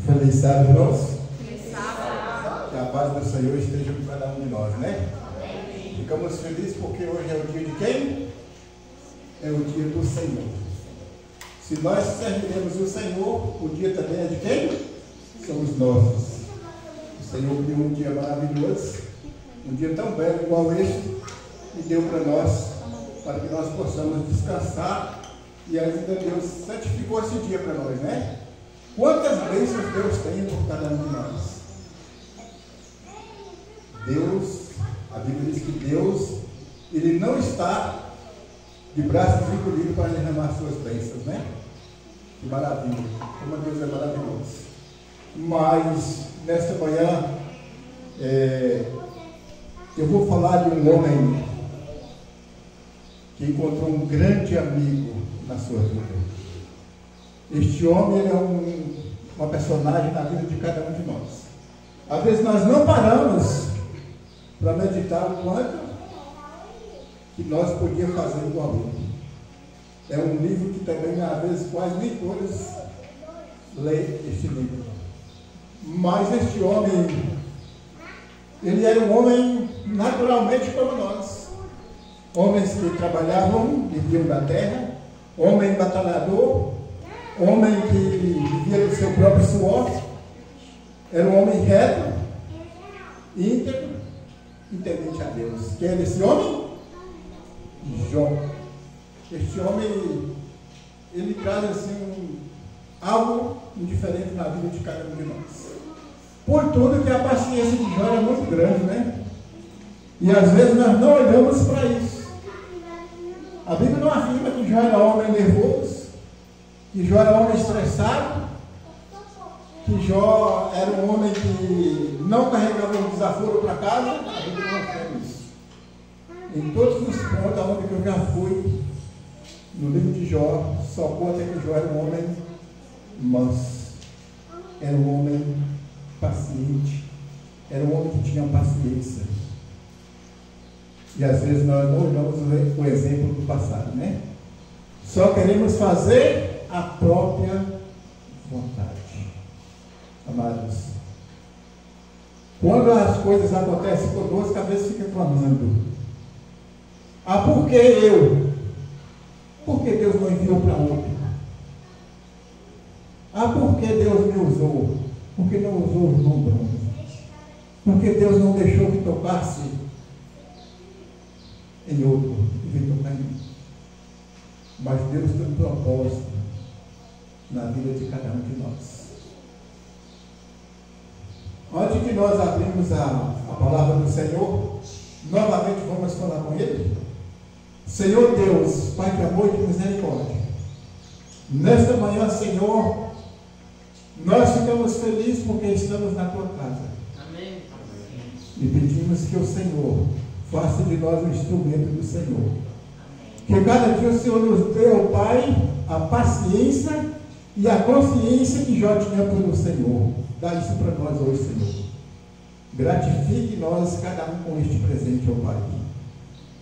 Feliz sábado, irmãos. Feliz sábado. Que a paz do Senhor esteja com cada um de nós, né? Amém. Ficamos felizes porque hoje é o dia de quem? É o dia do Senhor. Se nós serviremos o Senhor, o dia também é de quem? Somos nossos. O Senhor deu um dia maravilhoso, um dia tão belo igual este, e deu para nós, para que nós possamos descansar, e ainda Deus santificou esse dia para nós, né? Quantas bênçãos Deus tem por cada um de nós? Deus, a Bíblia diz que Deus, Ele não está de braços encolhidos para derramar suas bênçãos, né? Que maravilha, como Deus é maravilhoso. Mas, nesta manhã, eu vou falar de um homem que encontrou um grande amigo na sua vida. Este homem, ele é uma personagem na vida de cada um de nós. Às vezes nós não paramos para meditar o quanto que nós podíamos fazer igual a ele. É um livro que também, às vezes, quase nem todos leem este livro. Mas este homem, ele era um homem naturalmente como nós. Homens que trabalhavam, viviam da terra, homem batalhador, homem que vivia do seu próprio suor, era um homem reto, íntegro e temente a Deus. Quem é esse homem? Jó. Este homem, ele traz assim algo diferente na vida de cada um de nós. Por tudo que a paciência de Jó era muito grande, né? E às vezes nós não olhamos para isso. A Bíblia não afirma que Jó era homem nervoso, que Jó era homem estressado, que Jó era um homem que não carregava um desaforo para casa. A Bíblia não afirma isso. Em todos os pontos onde eu já fui, no livro de Jó, só conta que Jó era um homem manso, era um homem paciente, era um homem que tinha paciência. E às vezes nós não olhamos o exemplo do passado, né? Só queremos fazer a própria vontade. Amados, quando as coisas acontecem conosco, às vezes fica clamando: ah, por que eu? Por que Deus não enviou para outro? Ah, por que Deus me usou? Por que não usou o irmão Bruno? Por que Deus não deixou que tocasse em outro e veio tocar em mim? Mas Deus tem um propósito na vida de cada um de nós. Antes de nós abrirmos a palavra do Senhor, novamente vamos falar com Ele. Senhor Deus, Pai de amor e de misericórdia, nesta manhã, Senhor, nós ficamos felizes porque estamos na Tua casa. Amém. E pedimos que o Senhor faça de nós um instrumento do Senhor. Que cada dia o Senhor nos dê, ó Pai, a paciência e a consciência que Jó tinha pelo Senhor. Dá isso para nós hoje, Senhor. Gratifique nós, cada um, com este presente, ó Pai.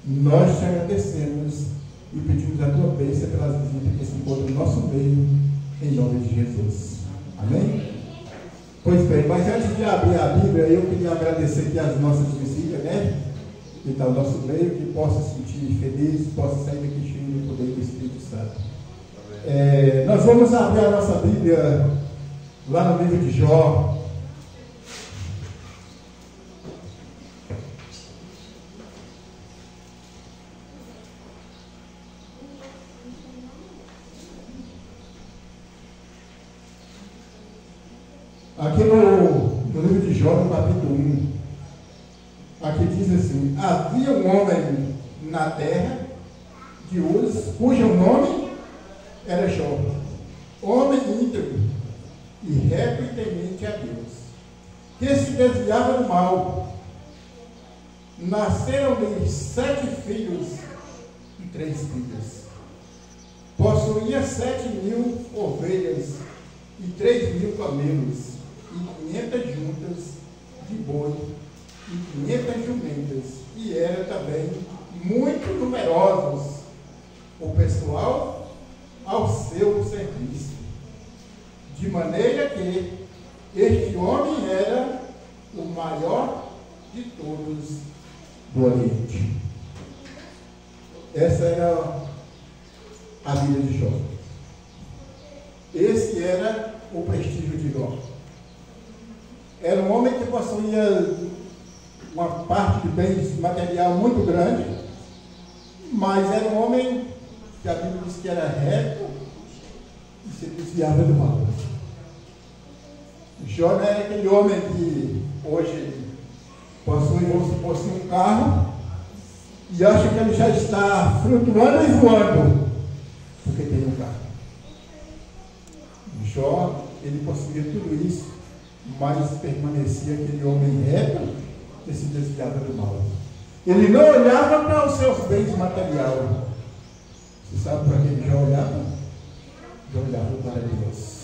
Nós te agradecemos e pedimos a Tua bênção pelas visitas que se encontram no nosso meio, em nome de Jesus. Amém? Pois bem, mas antes de abrir a Bíblia, eu queria agradecer aqui as nossas visitas, né? Que está o nosso meio, que possa se sentir feliz, possa sair daqui cheio do poder do Espírito Santo. Nós vamos abrir a nossa Bíblia lá no livro de Jó. Aqui no livro de Jó, no capítulo 1, aqui diz assim: havia um homem na terra de Uz, cujo nome era Jó, homem íntegro e reto e temente a Deus, que se desviava do mal. Nasceram-lhe 7 filhos e 3 filhas. Possuía 7.000 ovelhas e 3.000 camelos, e 500 juntas de boi, e 500 jumentas, e era também muito numerosos o pessoal ao seu serviço, de maneira que Este homem era o maior de todos do Oriente. Essa era a vida de Jó. Esse era o prestígio de Jó. Era um homem que possuía uma parte de bens material muito grande, mas era um homem que a Bíblia diz que era reto e se desviava do mal. Jó não era aquele homem que hoje possui um carro e acha que ele já está flutuando e voando porque tem um carro. Jó, ele possuía tudo isso, mas permanecia aquele homem reto e se desviava do mal. Ele não olhava para os seus bens materiais. Você sabe para quem Jó olhava? Jó olhava para Deus.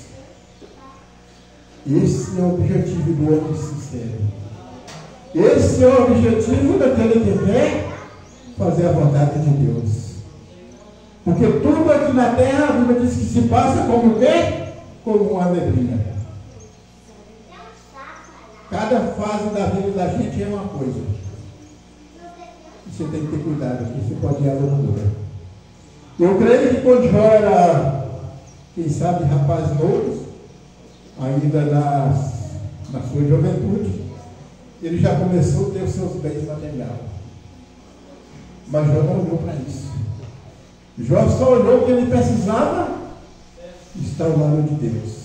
Esse é o objetivo do homem sincero. Esse é o objetivo daquele que quer fazer a vontade de Deus. Porque tudo aqui na terra, a Bíblia diz que se passa como o quê? Como uma neblina. Cada fase da vida da gente é uma coisa. E você tem que ter cuidado, porque você pode ir à loucura. Eu creio que quando Jó era, quem sabe, rapaz novo, ainda na sua juventude, ele já começou a ter os seus bens materiais. Mas Jó não olhou para isso. Jó só olhou que ele precisava estar ao lado de Deus.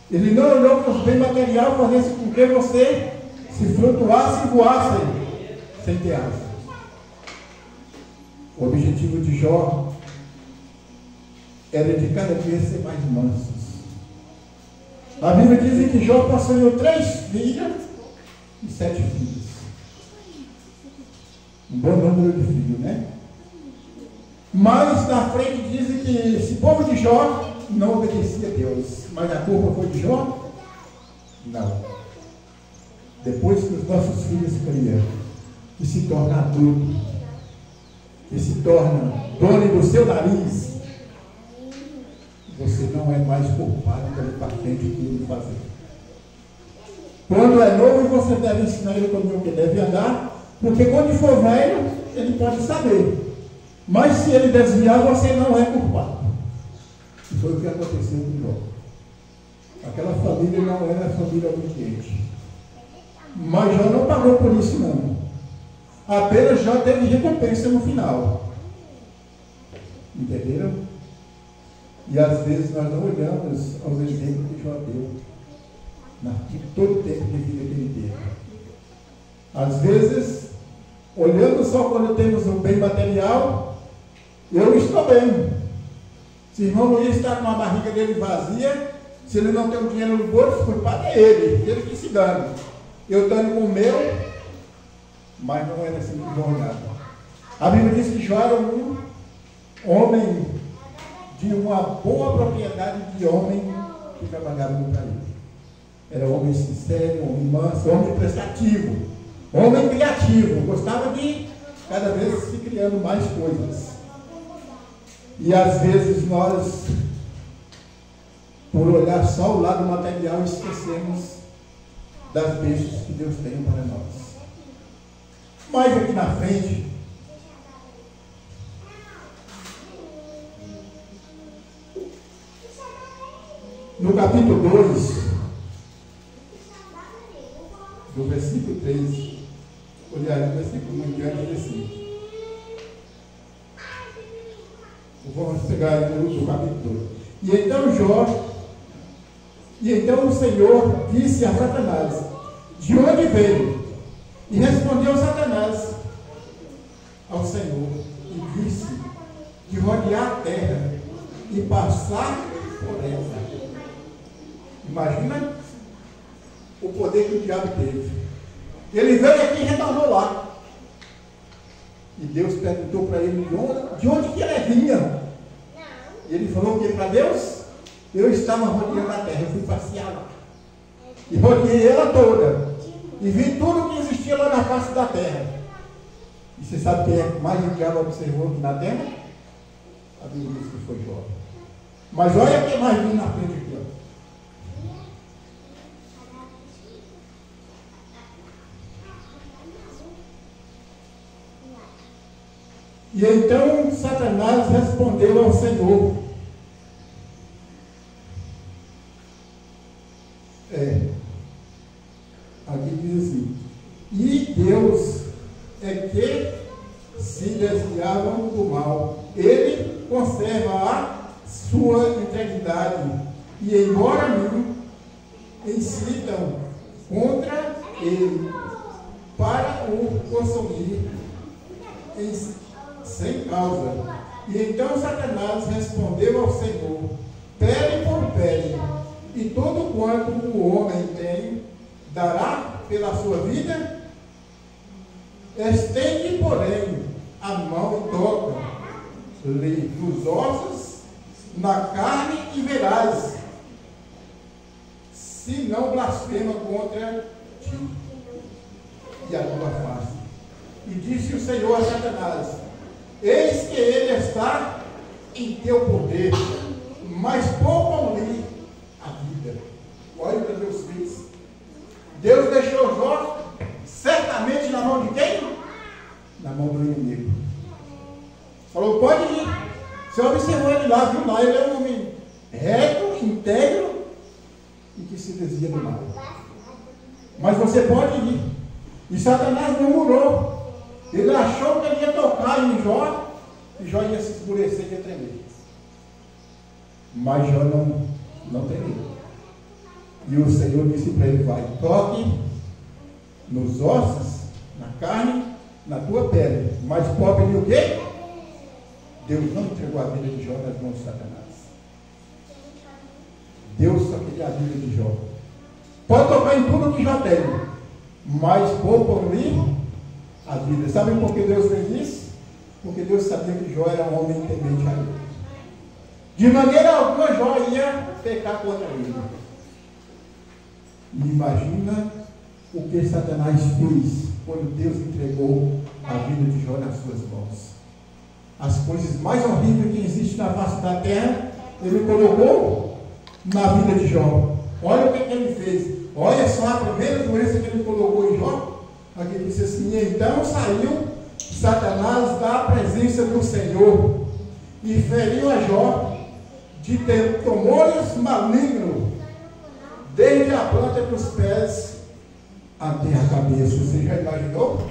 Ele não olhou para os bens materiais fazendo com que você se flutuasse e voasse sem ter asa. O objetivo de Jó era de cada dia ser mais manso. A Bíblia diz que Jó possuiu 3 filhas e 7 filhos. Um bom número de filhos, né? Mas na frente dizem que esse povo de Jó não obedecia a Deus. Mas a culpa foi de Jó? Não. Depois que os nossos filhos criam e se tornam adultos, e se tornam dono do seu nariz, você não é mais culpado pelo patente que ele fazer. Quando é novo, você deve ensinar ele como que deve andar, porque quando for velho, ele pode saber. Mas se ele desviar, você não é culpado. E foi o que aconteceu com Jó. Aquela família não era a família obediente. Mas Jó não pagou por isso, não. Apenas Jó teve recompensa no final. Entenderam? E às vezes nós não olhamos aos exemplos que Jó deu. De todo o tempo de vida que ele teve. Às vezes, olhando só quando temos um bem material, eu estou bem. Se o irmão Luiz está com a barriga dele vazia, se ele não tem o dinheiro no bolso, o culpado é ele que se dane. Eu dando com o meu, mas não era assim que Jó olhava. A Bíblia diz que Jó era um homem de uma boa propriedade de homem que trabalhava para ele. Era um homem sincero, um homem manso, um homem prestativo, um homem criativo, gostava de cada vez se criando mais coisas. E às vezes nós, por olhar só o lado material, esquecemos das bênçãos que Deus tem para nós. Mais aqui na frente, no capítulo 2, do versículo 3, olhar no versículo 1 em diante assim. Vamos pegar no capítulo 2. E então o Senhor disse a Satanás: de onde veio? E respondeu Satanás ao Senhor e disse: de rodear a terra e passar por ela. Imagina o poder que o diabo teve. Ele veio aqui e retornou lá. E Deus perguntou para ele de onde que ele vinha. E ele falou o que para Deus? Eu estava rodeando a terra, eu fui passear lá. E rodeei ela toda. E vi tudo que existia lá na face da terra. E você sabe quem é mais o diabo observou aqui na terra? A Bíblia diz que foi Jó. Mas olha quem mais viu na frente aqui. E então Satanás respondeu ao Senhor. Aqui diz assim: e Deus é que se desviavam do mal. Ele conserva a sua integridade. E embora mim incitam contra ele para o consumir sem causa. E então Satanás respondeu ao Senhor: pele por pele, e tudo quanto o homem tem dará pela sua vida? Estende, porém, a mão e toca-lhe nos ossos, na carne, e verás se não blasfema contra ti e a tua face. E disse o Senhor a Satanás: eis que ele está em teu poder, mas poupam-lhe a vida. Olha o que Deus fez. Deus deixou Jó certamente na mão de quem? Na mão do inimigo. Falou: pode ir. Você observou ele lá, viu lá, ele é um homem reto, íntegro e que se desvia do mal. Mas você pode ir. E Satanás murmurou. Ele achou que ele ia tocar em Jó, e Jó ia se escurecer e ia tremer. Mas Jó não tremeu. E o Senhor disse para ele: vai, toque nos ossos, na carne, na tua pele. Mas pobre o quê? Deus não entregou a vida de Jó nas mãos de Satanás. Deus só queria a vida de Jó. Pode tocar em tudo que Jó tem, mas poupam-lhe a vida. Sabem por que Deus fez isso? Porque Deus sabia que Jó era um homem temente a ele. De maneira alguma Jó ia pecar contra ele. E imagina o que Satanás fez quando Deus entregou a vida de Jó nas suas mãos. As coisas mais horríveis que existem na face da terra, ele colocou na vida de Jó. Olha o que ele fez. Olha só a primeira doença que ele colocou em Jó. Aqui diz assim: então saiu Satanás da presença do Senhor e feriu a Jó de tumores malignos, desde a planta dos pés até a cabeça. Você já imaginou?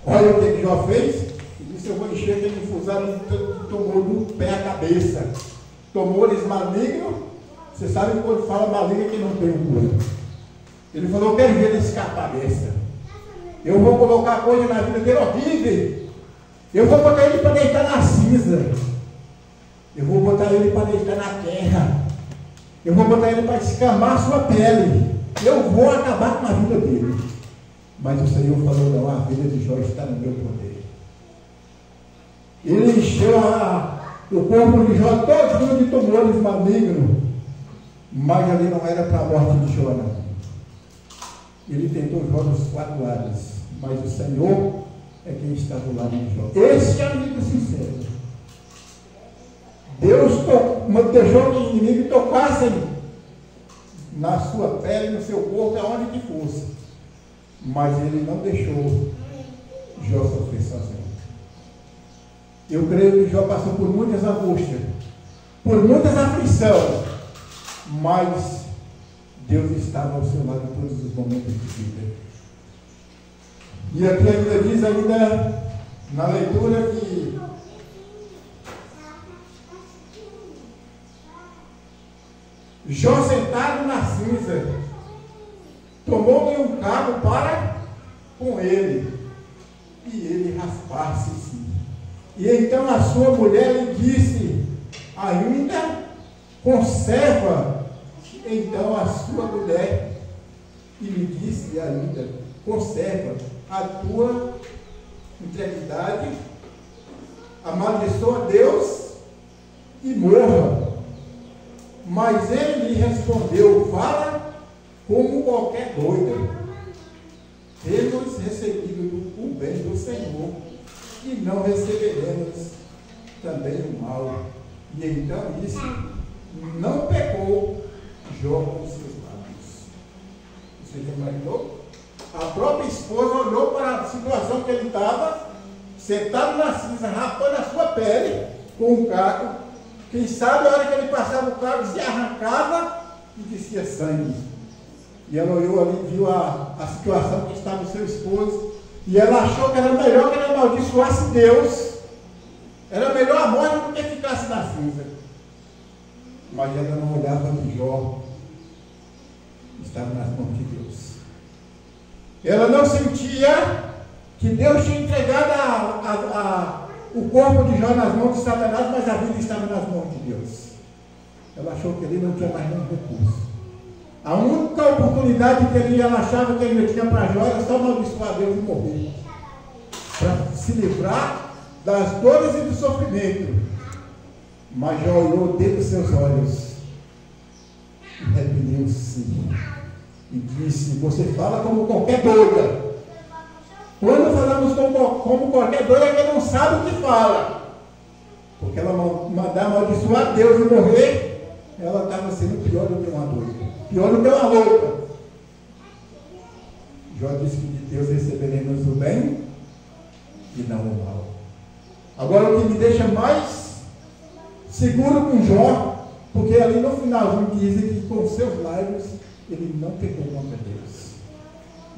Olha o que Jó fez. Ele disse: eu vou encher de infusar um tumor do pé à cabeça. Tumores malignos. Você sabe quando fala maligno que não tem cura. Ele falou: eu quero ver ele escapar dessa. Eu vou colocar coisa na vida dele horrível. Eu vou botar ele para deitar na cinza. Eu vou botar ele para deitar na terra. Eu vou botar ele para escamar a sua pele. Eu vou acabar com a vida dele. Mas o Senhor falou: não, a vida de Jó está no meu poder. Ele encheu o corpo de Jó todo de tumores malignos. Mas ali não era para a morte de Jó, não. Ele tentou Jó dos 4 lados, mas o Senhor é quem está do lado de Jó. Esse é amigo sincero. Deus deixou que o inimigo tocasse na sua pele, no seu corpo, aonde que fosse. Mas ele não deixou Jó sofrer sozinho. Eu creio que Jó passou por muitas angústias, por muitas aflições, mas Deus estava ao seu lado em todos os momentos de vida. E aqui ainda diz ainda na leitura que Jó sentado na cinza tomou-lhe um cabo para com ele e ele raspar-se. E então a sua mulher lhe disse: ainda conserva. Então a sua mulher e lhe disse ainda: conserva a tua integridade, amaldiçoa Deus e morra. Mas ele lhe respondeu: fala como qualquer doida. Temos recebido o bem do Senhor e não receberemos também o mal. E então disse: não pecou Jó com seus lábios. Você já imaginou? A própria esposa olhou para a situação que ele estava, sentado na cinza, rapando a sua pele com um caco. Quem sabe a hora que ele passava o caco se arrancava e descia sangue. E ela olhou ali e viu a situação que estava o seu esposo. E ela achou que era melhor que ele amaldiçoasse Deus. Era melhor a morte do que ficasse na cinza. Mas ela não olhava de Jó. Estava nas mãos de Deus. Ela não sentia que Deus tinha entregado o corpo de Jó nas mãos de Satanás, mas a vida estava nas mãos de Deus. Ela achou que ele não tinha mais nenhum recurso. A única oportunidade que ela achava que ele tinha para Jó era só amaldiçoar Deus e morrer. Para se livrar das dores e do sofrimento. Mas Jó olhou dentro dos seus olhos e reprimiu-se. E disse: você fala como qualquer doida. Quando falamos como qualquer doida, é que não sabe o que fala. Porque ela mandar amaldiçoar Deus e morrer, ela estava sendo pior do que uma doida. Pior do que uma louca. Jó disse que de Deus receberemos o bem e não o mal. Agora, o que me deixa mais seguro com Jó, porque ali no finalzinho dizem que com seus lábios ele não pecou contra Deus.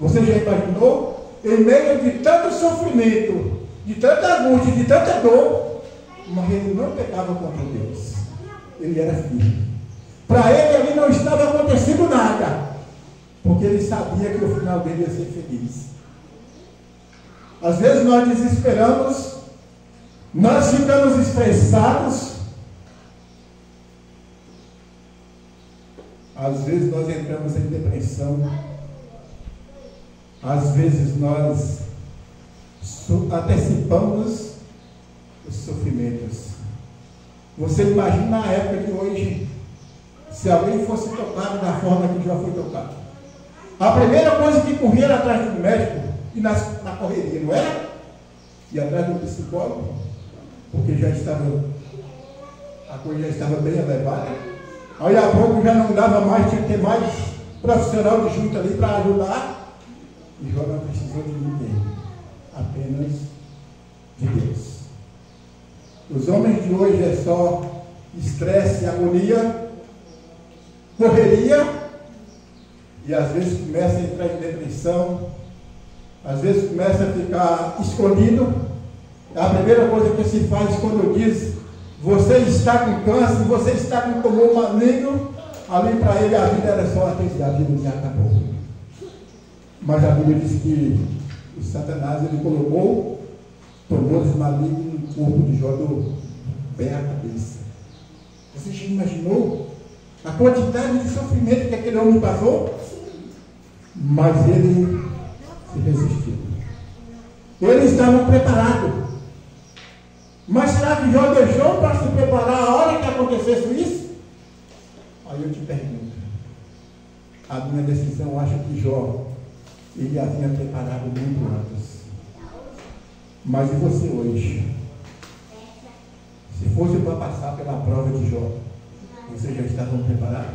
Você já imaginou? Em meio de tanto sofrimento, de tanta angústia, de tanta dor, mas ele não pecava contra Deus. Ele era firme. Para ele ali não estava acontecendo nada, porque ele sabia que o final dele ia ser feliz. Às vezes nós desesperamos, nós ficamos estressados, às vezes nós entramos em depressão, às vezes nós antecipamos os sofrimentos. Você imagina a época de hoje, se alguém fosse tocado da forma que já foi tocado. A primeira coisa que corria era atrás do médico e na correria, não era? E atrás do psicólogo, porque a coisa já estava bem elevada. Aí a pouco já não dava mais, tinha que ter mais profissional de junto ali para ajudar. E Jó não precisou de ninguém, apenas de Deus. Os homens de hoje é só estresse, agonia, correria, e às vezes começa a entrar em depressão, às vezes começa a ficar escondido. A primeira coisa que se faz quando diz: você está com câncer, você está com tumor maligno, ali para ele a vida era só até a vida já acabou. Mas a Bíblia diz que o Satanás ele colocou tumores malignos no corpo de Jó do pé à cabeça. Você já imaginou a quantidade de sofrimento que aquele homem passou? Mas ele se resistiu. Ele estava preparado. Mas será que Jó deixou para se preparar a hora que acontecesse isso? Aí eu te pergunto, a minha decisão acha que Jó ele havia preparado muito antes. Mas e você hoje? Se fosse para passar pela prova de Jó, você já estava preparado?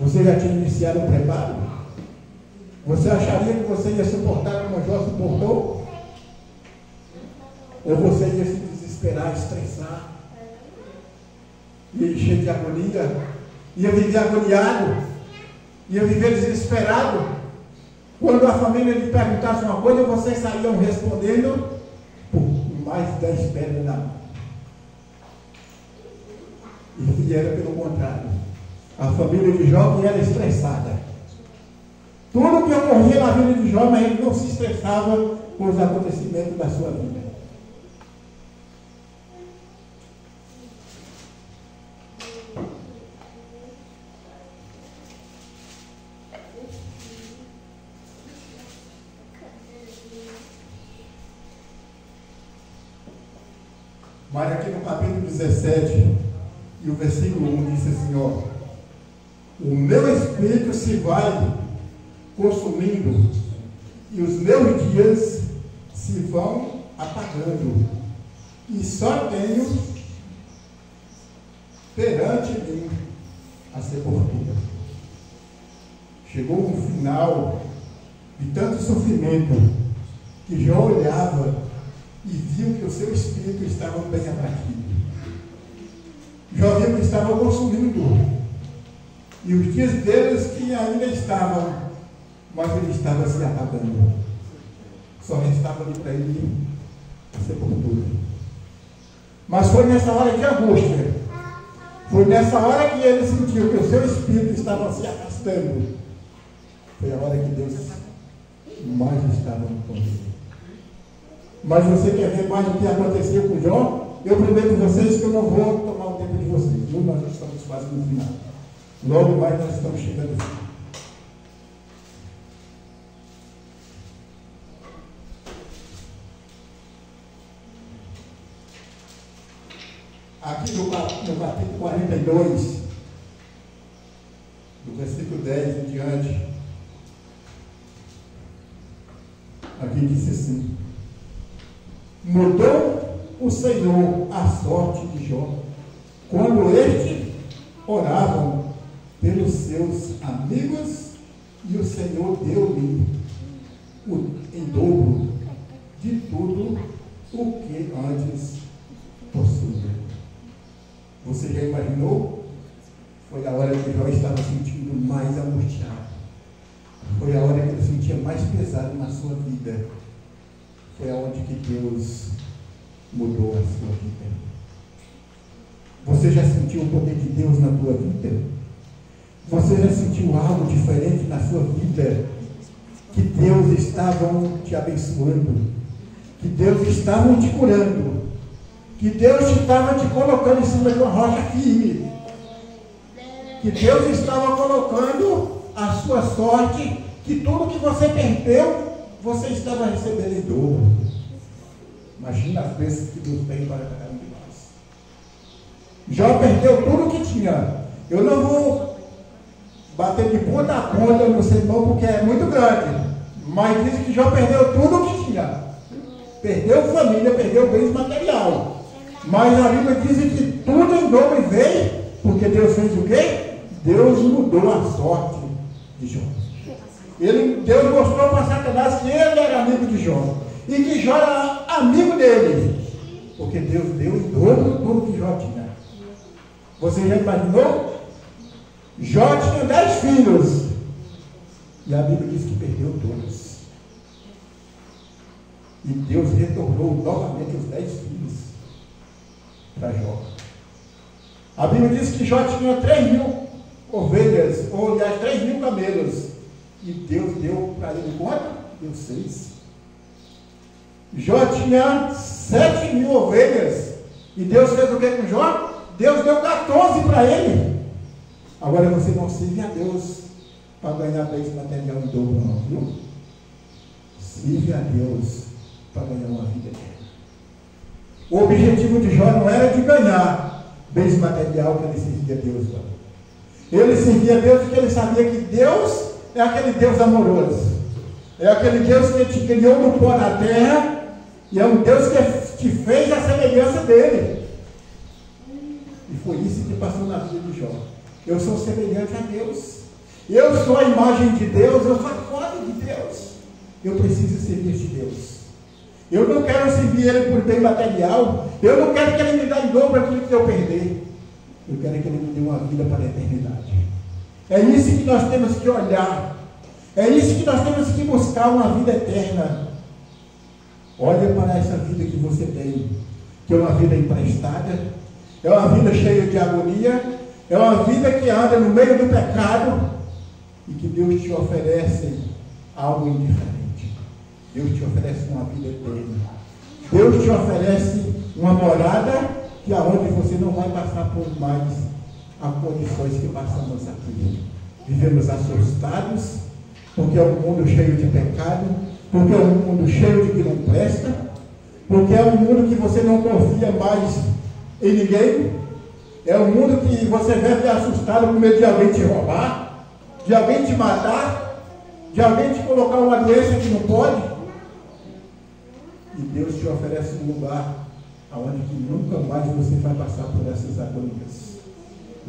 Você já tinha iniciado o preparo? Você acharia que você ia suportar como Jó suportou? Ou você ia se desesperar, estressar, ia cheio de agonia, ia viver agoniado, ia viver desesperado? Quando a família lhe perguntasse uma coisa, vocês saíam respondendo por mais 10 pedras na mão. E era pelo contrário. A família de Jó era estressada. Tudo que ocorria na vida de Jó, mas ele não se estressava com os acontecimentos da sua vida. Mas aqui no capítulo 17, e o versículo 1 diz assim, ó: o meu espírito se vai consumindo, e os meus dias se vão apagando, e só tenho perante mim a sepultura. Chegou um final de tanto sofrimento, que Jó olhava e viu que o seu espírito estava bem abatido. Jó viu que estava consumindo. E os dias deles que ainda estavam, mas ele estava se apagando. Só restava ali para ele a sepultura. Mas foi nessa hora de angústia, foi nessa hora que ele sentiu que o seu espírito estava se afastando. Foi a hora que Deus mais estava com ele. Mas você quer ver mais o que aconteceu com Jó? Eu prometo a vocês que eu não vou tomar o tempo de vocês, viu? Nós estamos quase no final. Logo mais nós estamos chegando aqui. Aqui no capítulo 42, do versículo 10 em diante, aqui diz assim: mudou o Senhor a sorte de Jó, quando estes oravam pelos seus amigos, e o Senhor deu-lhe em dobro de tudo o que antes possuía. Você já imaginou? Foi a hora que Jó estava sentindo mais angustiado. Foi a hora que ele sentia mais pesado na sua vida. Foi aonde que Deus mudou a sua vida. Você já sentiu o poder de Deus na tua vida? Você já sentiu algo diferente na sua vida? Que Deus estava te abençoando, que Deus estava te curando, que Deus estava te colocando em cima de uma rocha firme, que Deus estava colocando a sua sorte, que tudo que você perdeu, você estava recebendo em dobro. Imagina as bênçãos que Deus tem para cada um de nós. Jó perdeu tudo o que tinha. Eu não vou bater de ponta a ponta no sermão porque é muito grande, mas diz que Jó perdeu tudo o que tinha. Perdeu família, perdeu bens material. Mas a Bíblia diz que tudo em dobro veio, porque Deus fez o quê? Deus mudou a sorte de Jó. Deus mostrou para Satanás que ele era amigo de Jó, e que Jó era amigo dele, porque Deus deu em dobro tudo que Jó tinha. Você já imaginou? Jó tinha 10 filhos, e a Bíblia diz que perdeu todos. E Deus retornou novamente os 10 filhos para Jó. A Bíblia diz que Jó tinha 3.000 ovelhas, ou aliás 3.000 camelos, e Deus deu para ele quanto? Deu 6. Jó tinha 7.000 ovelhas, e Deus fez o que com Jó? Deus deu 14 para ele. Agora você não serve a Deus para ganhar bens material em dobro, não, viu? Sirve a Deus para ganhar uma vida eterna. O objetivo de Jó não era de ganhar bens material, que ele servia a Deus, não. Ele servia a Deus porque ele sabia que Deus é aquele Deus amoroso, é aquele Deus que te criou no pó da terra, e é um Deus que te fez a semelhança dele. E foi isso que passou na vida de Jó. Eu sou semelhante a Deus, eu sou a imagem de Deus, eu sou a foto de Deus, eu preciso servir este Deus. Eu não quero servir Ele por bem material, eu não quero que Ele me dê em dobro aquilo que eu perder, eu quero que Ele me dê uma vida para a eternidade. É isso que nós temos que olhar, é isso que nós temos que buscar, uma vida eterna. Olha para essa vida que você tem, que é uma vida emprestada, é uma vida cheia de agonia, é uma vida que anda no meio do pecado, e que Deus te oferece algo indiferente. Deus te oferece uma vida eterna. Deus te oferece uma morada que aonde você não vai passar por mais as condições que passamos aqui. Vivemos assustados, porque é um mundo cheio de pecado, porque é um mundo cheio de que não presta, porque é um mundo que você não confia mais em ninguém. É um mundo que você vive assustado com medo de alguém te roubar, de alguém te matar, de alguém te colocar uma doença que não pode. E Deus te oferece um lugar onde que nunca mais você vai passar por essas agonias.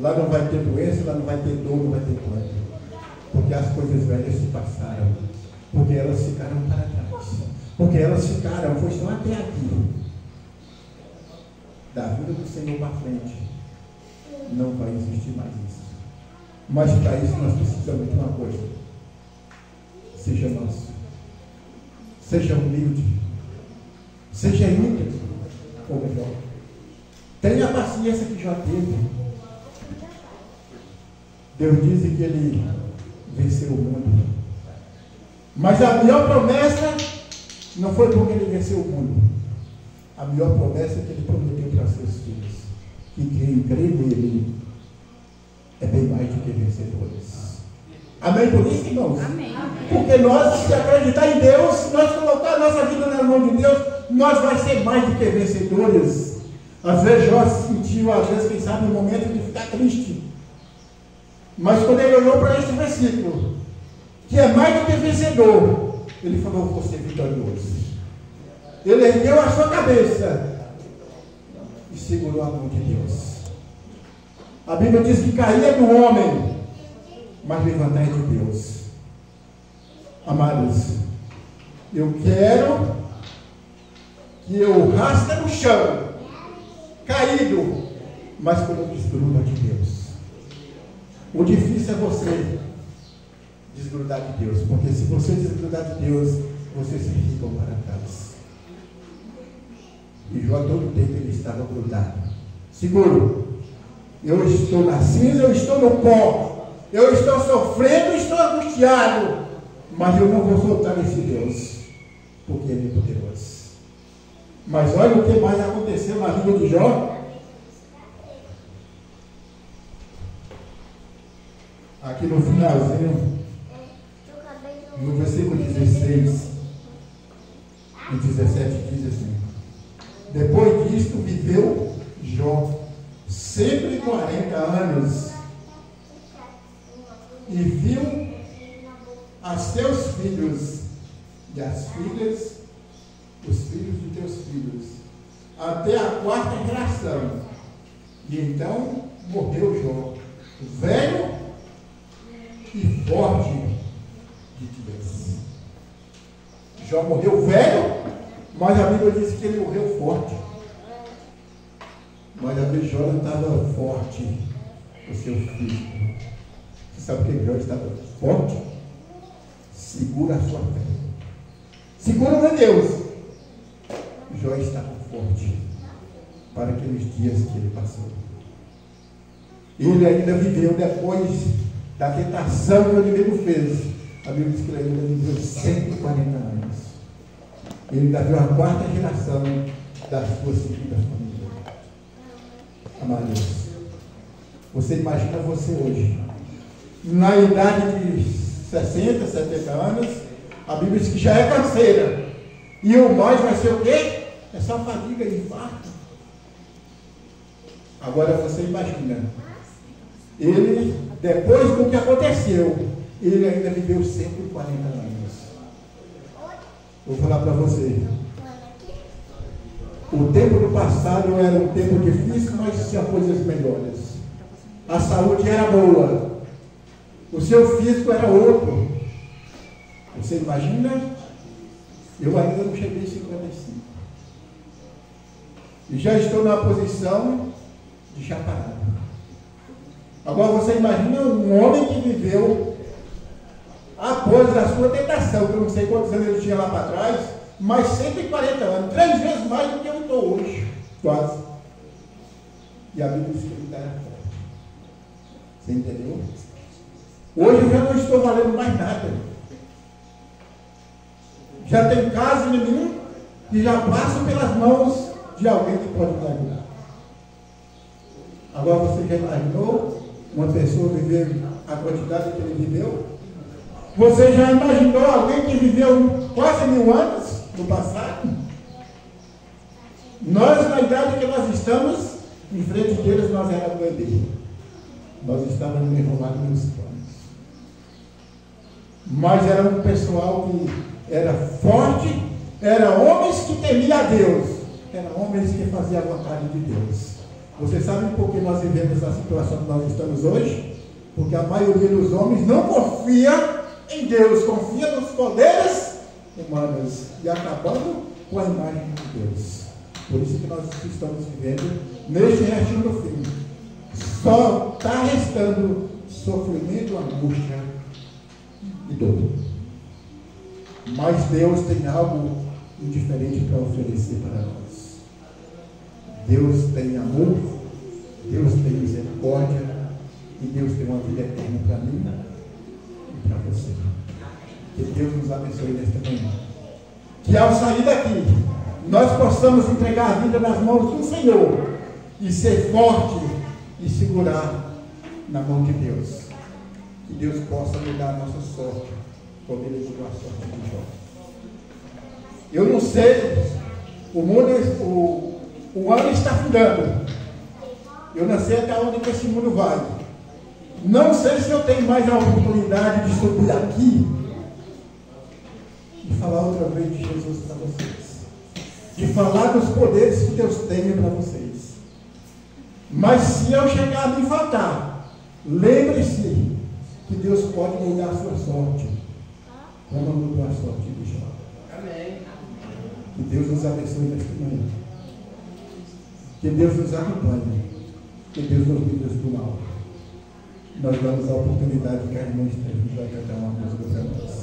Lá não vai ter doença, lá não vai ter dor, não vai ter pranto, porque as coisas velhas se passaram, porque elas ficaram para trás. Porque elas ficaram, estão até aqui. Da vida do Senhor para frente, não vai existir mais isso. Mas para isso nós precisamos de uma coisa: seja manso, seja humilde, seja íntegro, ou melhor, tenha a paciência que já teve. Deus diz que ele venceu o mundo, mas a melhor promessa não foi porque ele venceu o mundo. A melhor promessa que ele prometeu para seus filhos: que quem crê nele é bem mais do que vencedores. Amém por isso, irmãos? Amém. Porque nós, se acreditar em Deus, nós colocar a nossa vida na mão de Deus, nós vamos ser mais do que vencedores. Às vezes Jó se sentiu, às vezes, quem sabe, no momento de ficar triste. Mas quando ele olhou para este versículo, que é mais do que vencedor, ele falou: vou ser vitorioso. Ele ergueu a sua cabeça e segurou a mão de Deus. A Bíblia diz que caía do homem, mas levantar é de Deus. Amados, eu quero que eu rasgue no chão, caído, mas quando eu desgrudo de Deus. O difícil é você desgrudar de Deus, porque se você desgrudar de Deus, você se fica para trás. E Jó todo tempo ele estava grudado. Seguro. Eu estou na cinza, eu estou no pó. Eu estou sofrendo, estou angustiado. Mas eu não vou soltar esse Deus, porque ele é poderoso. Mas olha o que mais aconteceu na vida de Jó. Aqui no finalzinho, no versículo 16 e 17 diz assim: depois disto viveu Jó 140 anos e viu a seus filhos e as filhas, os filhos de teus filhos, até a 4ª geração. E então morreu Jó, velho e forte de dias. Jó morreu velho, mas a Bíblia diz que ele morreu forte. Mas a Bíblia Jó não estava forte, o seu filho. Você sabe que Jó estava forte? Segura a sua fé. Segura em Deus. Jó estava forte para aqueles dias que ele passou. Ele ainda viveu depois da tentação que o inimigo fez. A Bíblia diz que ele ainda viveu 140 anos. Ele ainda viu a 4ª geração da sua seguida família. Amados, você imagina você hoje, na idade de 60, 70 anos, a Bíblia diz que já é canseira. E o mais vai ser o quê? É só fadiga e infarto. Agora você imagina, ele, depois do que aconteceu, ele ainda viveu 140 anos. Vou falar para você. O tempo do passado era um tempo difícil, mas tinha coisas melhores. A saúde era boa. O seu físico era outro. Você imagina? Eu ainda não cheguei a 55. E já estou na posição de já parado. Agora você imagina um homem que viveu após a sua tentação, que eu não sei quantos anos ele tinha lá para trás, mas 140 anos, 3 vezes mais do que eu estou hoje, quase. E a Bíblia diz que ele era forte. Você entendeu? Hoje eu já não estou valendo mais nada. Já tem caso em mim que já passo pelas mãos de alguém que pode me ajudar. Agora você já imaginou uma pessoa viver a quantidade que ele viveu? Você já imaginou alguém que viveu quase 1000 anos no passado? Nós, na idade que nós estamos, em frente deles, nós éramos bebê. Nós estávamos enrolados nos planos. Mas era um pessoal que era forte, eram homens que temiam a Deus, eram homens que faziam a vontade de Deus. Você sabe por que nós vivemos a situação que nós estamos hoje? Porque a maioria dos homens não confia em Deus, confia nos poderes humanas e acabando com a imagem de Deus. Por isso que nós estamos vivendo neste restinho do fim. Só está restando sofrimento, angústia e dor. Mas Deus tem algo diferente para oferecer para nós. Deus tem amor, Deus tem misericórdia e Deus tem uma vida eterna para mim e para você. Que Deus nos abençoe nesta manhã. Que ao sair daqui, nós possamos entregar a vida nas mãos do Senhor e ser forte e segurar na mão de Deus. Que Deus possa mudar a nossa sorte, como Ele mudou a sorte de Jó. Eu não sei, o ano está findando. Eu não sei até onde que esse mundo vai. Não sei se eu tenho mais a oportunidade de subir aqui e falar outra vez de Jesus para vocês. De falar dos poderes que Deus tem para vocês. Mas se eu chegar a me faltar, lembre-se que Deus pode mudar a sua sorte, como mudou a sorte de Jó. Amém. Que Deus nos abençoe nesta manhã. Que Deus nos acompanhe. Que Deus nos livre do mal. Nós damos a oportunidade que a irmã Estevam vai cantar uma música para nós.